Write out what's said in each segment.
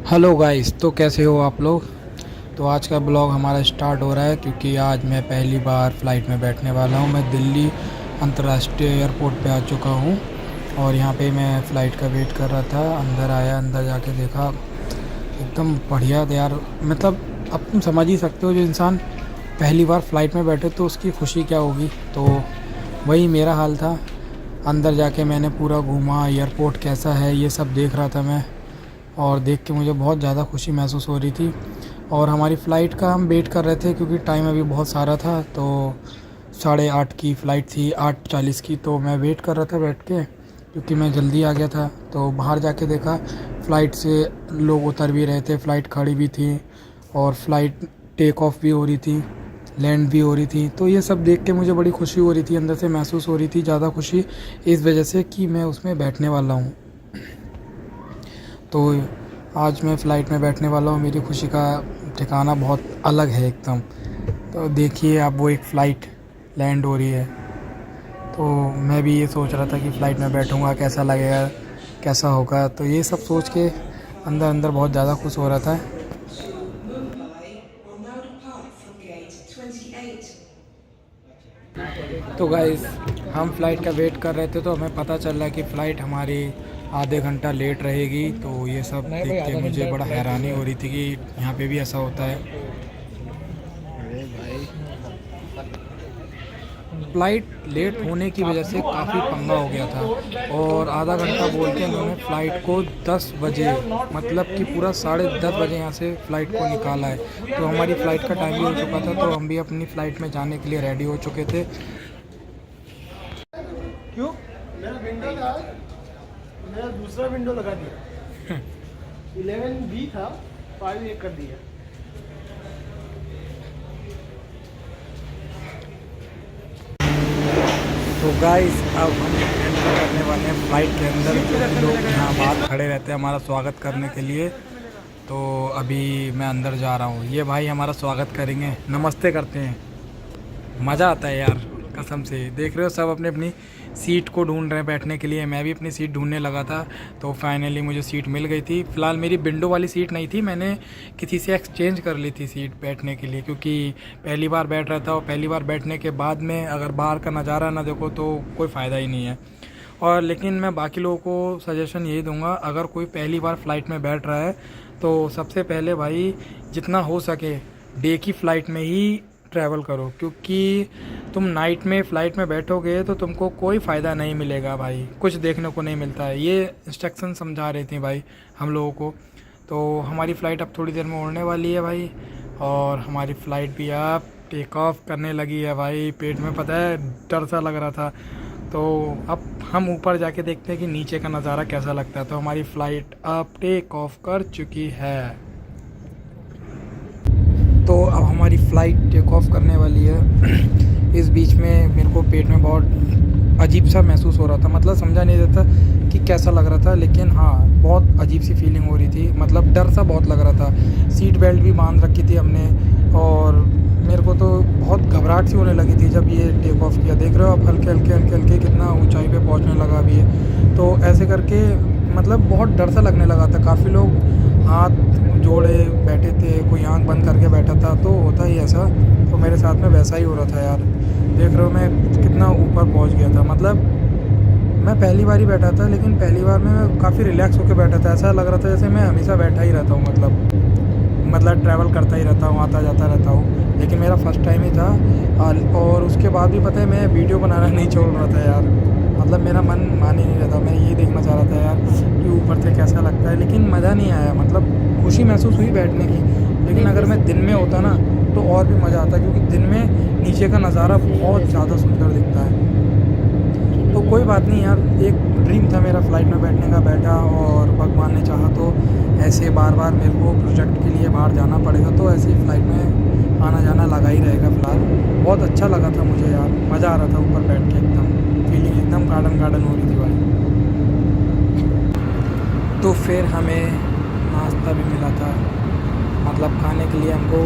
Hello guys, तो कैसे हो आप लोग। तो आज का ब्लॉग हमारा स्टार्ट हो रहा है क्योंकि आज मैं पहली बार फ़्लाइट में बैठने वाला हूं। मैं दिल्ली अंतर्राष्ट्रीय एयरपोर्ट पे आ चुका हूं और यहां पे मैं फ़्लाइट का वेट कर रहा था। अंदर आया, अंदर जाके देखा, एकदम बढ़िया था यार। मतलब अब तुम समझ ही सकते हो, जो इंसान पहली बार फ़्लाइट में बैठे तो उसकी खुशी क्या होगी। तो वही मेरा हाल था। अंदर जाके मैंने पूरा घूमा, एयरपोर्ट कैसा है ये सब देख रहा था मैं, और देख के मुझे बहुत ज़्यादा खुशी महसूस हो रही थी। और हमारी फ़्लाइट का हम वेट कर रहे थे क्योंकि टाइम अभी बहुत सारा था। तो 8:30 की फ़्लाइट थी, 8:40 की। तो मैं वेट कर रहा था बैठ के क्योंकि मैं जल्दी आ गया था। तो बाहर जाके देखा, फ़्लाइट से लोग उतर भी रहे थे, फ़्लाइट खड़ी भी थी और फ़्लाइट टेक ऑफ भी हो रही थी, लैंड भी हो रही थी। तो ये सब देख के मुझे बड़ी खुशी हो रही थी, अंदर से महसूस हो रही थी ज़्यादा खुशी, इस वजह से कि मैं उसमें बैठने वाला हूँ। तो आज मैं फ़्लाइट में बैठने वाला हूँ। मेरी खुशी का ठिकाना बहुत अलग है एकदम। तो देखिए, अब वो एक फ़्लाइट लैंड हो रही है। तो मैं भी ये सोच रहा था कि फ़्लाइट में बैठूँगा, कैसा लगेगा, कैसा होगा। तो ये सब सोच के अंदर अंदर बहुत ज़्यादा खुश हो रहा था। तो गाइस, हम फ़्लाइट का वेट कर रहे थे तो हमें पता चल रहा है कि फ़्लाइट हमारी आधे घंटा लेट रहेगी। तो ये सब देख के मुझे बड़ा हैरानी हो रही थी कि यहाँ पे भी ऐसा होता है। फ़्लाइट लेट होने की वजह से काफ़ी पंगा हो गया था और आधा घंटा बोल के उन्होंने फ़्लाइट को 10 बजे, मतलब कि पूरा 10:30 बजे यहाँ से फ़्लाइट को निकाला है। तो हमारी फ़्लाइट का टाइम भी हो चुका था, तो हम भी अपनी फ़्लाइट में जाने के लिए रेडी हो चुके थे। क्यों? मेरा विंडो था, मेरा दूसरा विंडो लगा दिया। 11B था, 5A कर दिया। तो गाइस, अब हम एंटर करने वाले हैं फ़्लाइट के अंदर। जो कि लोग यहाँ बाहर खड़े रहते हैं हमारा स्वागत करने के लिए। तो अभी मैं अंदर जा रहा हूँ। ये भाई हमारा स्वागत करेंगे, नमस्ते करते हैं। मज़ा आता है यार, कसम से। देख रहे हो, सब अपनी अपनी सीट को ढूंढ रहे हैं बैठने के लिए। मैं भी अपनी सीट ढूंढने लगा था, तो फाइनली मुझे सीट मिल गई थी। फ़िलहाल मेरी विंडो वाली सीट नहीं थी, मैंने किसी से एक्सचेंज कर ली थी सीट बैठने के लिए, क्योंकि पहली बार बैठ रहा था और पहली बार बैठने के बाद में अगर बाहर का नज़ारा ना देखो तो कोई फ़ायदा ही नहीं है। और लेकिन मैं बाकी लोगों को सजेशन यही दूंगा, अगर कोई पहली बार फ़्लाइट में बैठ रहा है तो सबसे पहले भाई जितना हो सके डे की फ़्लाइट में ही ट्रैवल करो, क्योंकि तुम नाइट में फ़्लाइट में बैठोगे तो तुमको कोई फ़ायदा नहीं मिलेगा भाई, कुछ देखने को नहीं मिलता है। ये इंस्ट्रक्शन समझा रही थी भाई हम लोगों को। तो हमारी फ़्लाइट अब थोड़ी देर में उड़ने वाली है भाई, और हमारी फ़्लाइट भी अब टेक ऑफ करने लगी है भाई। पेट में पता है डर सा लग रहा था। तो अब हम ऊपर जाके देखते हैं कि नीचे का नज़ारा कैसा लगता है। तो हमारी फ़्लाइट अब टेक ऑफ कर चुकी है। तो अब हमारी फ़्लाइट टेक ऑफ करने वाली है। इस बीच में मेरे को पेट में बहुत अजीब सा महसूस हो रहा था, मतलब समझा नहीं देता कि कैसा लग रहा था, लेकिन हाँ बहुत अजीब सी फीलिंग हो रही थी, मतलब डर सा बहुत लग रहा था। सीट बेल्ट भी बांध रखी थी हमने, और मेरे को तो बहुत घबराहट सी होने लगी थी जब ये टेक ऑफ किया। देख रहे हो आप, हल्के हल्के हल्के हल्के कितना ऊंचाई पे पहुंचने लगा अभी है। तो ऐसे करके मतलब बहुत डर सा लगने लगा था। काफ़ी लोग हाथ जोड़े बैठे थे, कोई आंख बंद करके बैठा था। तो होता ही ऐसा, तो मेरे साथ में वैसा ही हो रहा था यार। देख रहे हो मैं कितना ऊपर पहुंच गया था। मतलब मैं पहली बार ही बैठा था, लेकिन पहली बार में मैं काफ़ी रिलैक्स होकर बैठा था। ऐसा लग रहा था जैसे मैं हमेशा बैठा ही रहता हूँ, मतलब ट्रैवल करता ही रहता हूँ, आता जाता रहता हूँ। लेकिन मेरा फ़र्स्ट टाइम ही था। और उसके बाद भी पता है मैं वीडियो बनाना नहीं छोड़ रहा था यार। मतलब मेरा मन मान ही नहीं रहा था, मैं ये देखना चाह रहा था यार कि ऊपर से कैसा लगता है। लेकिन मज़ा नहीं आया, मतलब खुशी महसूस हुई बैठने की। लेकिन अगर मैं दिन में होता ना तो और भी मज़ा आता, क्योंकि दिन में नीचे का नज़ारा बहुत ज़्यादा सुंदर दिखता है। तो कोई बात नहीं यार, एक ड्रीम था मेरा फ़्लाइट में बैठने का, बैठा, और भगवान ने चाहा तो ऐसे बार बार मेरे को प्रोजेक्ट के लिए बाहर जाना पड़ेगा, तो ऐसे ही फ़्लाइट में आना जाना लगा ही रहेगा फ़िलहाल। बहुत अच्छा लगा था मुझे यार, मज़ा आ रहा था ऊपर बैठ के, एकदम फीलिंग एकदम गार्डन गार्डन हो रही थी भाई। तो फिर हमें नाश्ता भी मिला था, मतलब खाने के लिए हमको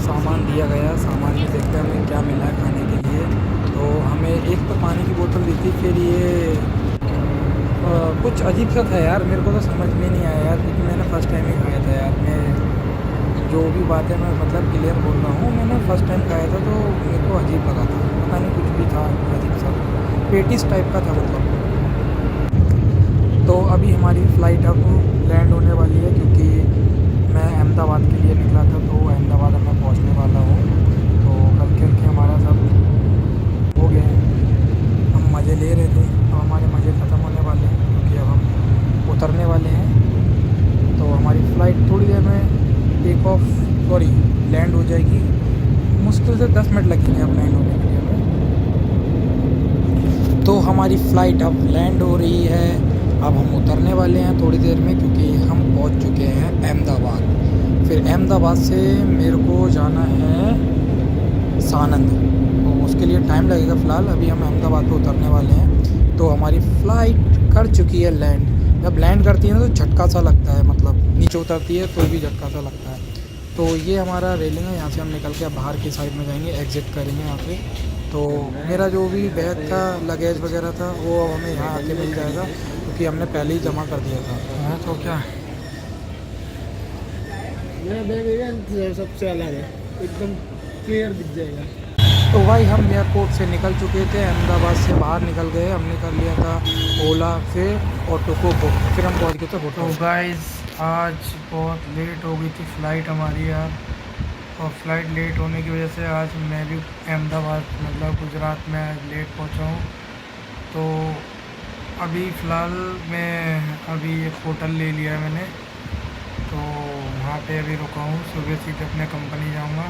सामान दिया गया। सामान में देखते हैं हमें क्या मिला है खाने के लिए। तो हमें एक तो पानी की बोतल दी थी, फिर ये कुछ अजीब सा था यार, मेरे को तो समझ में नहीं आया यार, क्योंकि मैंने फ़र्स्ट टाइम ही खाया था यार। मैं जो भी बात है मैं मतलब क्लियर बोल रहा हूँ, मैंने फ़र्स्ट टाइम खाया था तो मेरे को अजीब लगा था, पता नहीं कुछ भी था अजीब सा, पेटिस टाइप का था मतलब। तो अभी हमारी फ़्लाइट अब लैंड होने वाली है, क्योंकि मैं अहमदाबाद के लिए निकला था, तो अहमदाबाद अब मैं पहुँचने वाला हूँ। तो हल्के हल्के हमारा सब हो गया है, हम मज़े ले रहे थे, तो हमारे मज़े ख़त्म होने वाले हैं, क्योंकि अब हम उतरने वाले हैं। तो हमारी फ़्लाइट थोड़ी देर में टेक ऑफ सॉरी लैंड हो जाएगी, मुश्किल से 10 मिनट लगेंगे अब लैंड होने के लिए हमें। तो हमारी फ़्लाइट अब लैंड हो रही है, अब हम उतरने वाले हैं थोड़ी देर में, क्योंकि हम पहुंच चुके हैं अहमदाबाद। फिर अहमदाबाद से मेरे को जाना है सानंद, तो उसके लिए टाइम लगेगा। फ़िलहाल अभी हम अहमदाबाद पे उतरने वाले हैं। तो हमारी फ़्लाइट कर चुकी है लैंड। जब लैंड करती है ना तो झटका सा लगता है, मतलब नीचे उतरती है तो भी झटका सा लगता है। तो ये हमारा रेलिंग है, यहाँ से हम निकल के अब बाहर की साइड में जाएंगे, एग्ज़िट करेंगे यहाँ पे। तो मेरा जो भी बैग था, लगेज वगैरह था, वो अब हमें यहाँ आके मिल जाएगा, क्योंकि हमने पहले ही जमा कर दिया था। हाँ तो क्या मेरा बैग है सबसे अलग है, एकदम क्लियर दिख जाएगा। तो भाई हम एयरपोर्ट से निकल चुके थे, अहमदाबाद से बाहर निकल गए, हमने कर लिया था ओला से ऑटो को बुक, फिर हम पहुंच गए थे होटल। तो गाइस आज बहुत लेट हो गई थी फ़्लाइट हमारी यार, और फ़्लाइट लेट होने की वजह से आज मैं भी अहमदाबाद मतलब गुजरात में लेट पहुंचा हूँ। तो अभी फ़िलहाल मैं अभी एक होटल ले लिया है मैंने, तो वहाँ पे अभी रुका हूँ, सुबह सीधे अपने कंपनी जाऊँगा।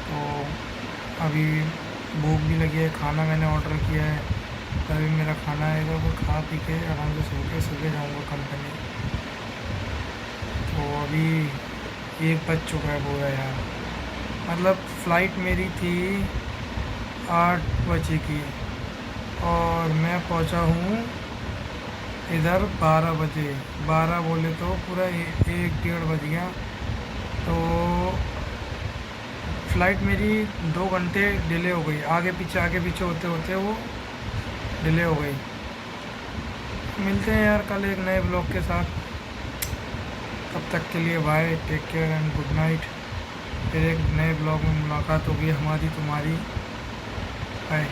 तो अभी भूख भी लगी है, खाना मैंने ऑर्डर किया है, तभी मेरा खाना आएगा, वो खा पी के आराम से सो के सुबह जाऊँगा कंपनी। तो अभी 1 बज चुका है पूरा यार, मतलब फ़्लाइट मेरी थी 8 बजे की, और मैं पहुंचा हूँ इधर 12 बजे, 12 बोले तो पूरा 1 डेढ़ बज गया। तो फ़्लाइट मेरी 2 घंटे डिले हो गई, आगे पीछे होते होते वो डिले हो गई। मिलते हैं यार कल एक नए ब्लॉग के साथ, तब तक के लिए bye, take care and good night. फिर एक नए ब्लॉग में मुलाकात होगी हमारी तुम्हारी, बाय।